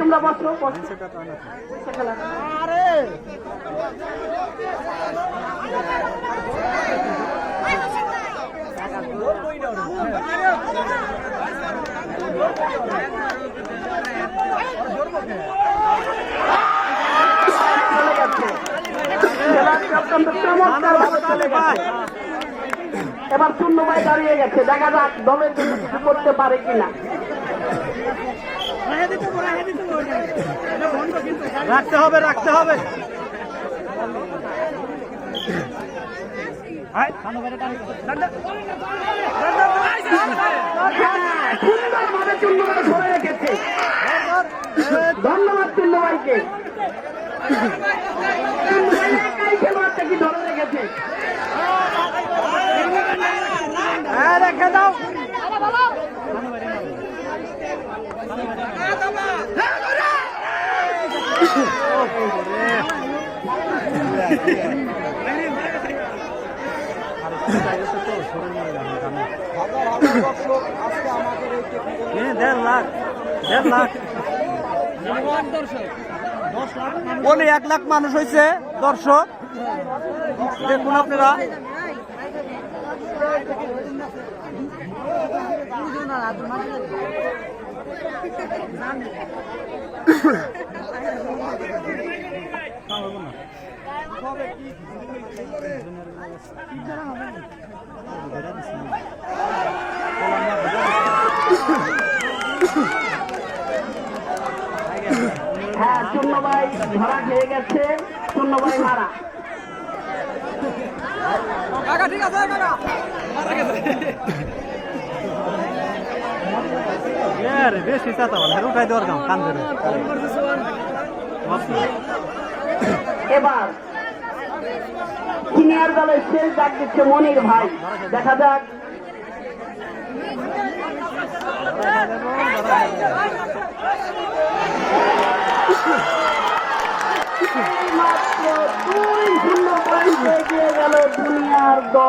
তোমরা বসো আরে এবার শূন্য ভাই দাঁড়িয়ে গেছে, দেখা যাক দলের জন্য কিছু করতে পারে কিনা। রাখতে হবে সুন্দরভাবে চূন্য ভাই ধরে রেখেছে। ধন্যবাদ চূন্য ভাইকে। একাই খেলোয়াড়টা কি ধরে রেখেছে। রেখে দাও। বলি 1 লাখ মানুষ হয়েছে দর্শক, দেখুন আপনারা। হ্যাঁ, শূন্য ভাই ধরা খেয়ে গেছে, শূন্য ভাই মারা। ঠিক আছে বেশি চাতা উঠাই দেওয়ার কাম কান ধরে। এবার সিনিয়র দলের শেষ ডাক দিচ্ছে মনির ভাই, দেখা যাক। মাত্র 2-0 পয়েন্টে এগিয়ে গেল দুনিয়ার দল।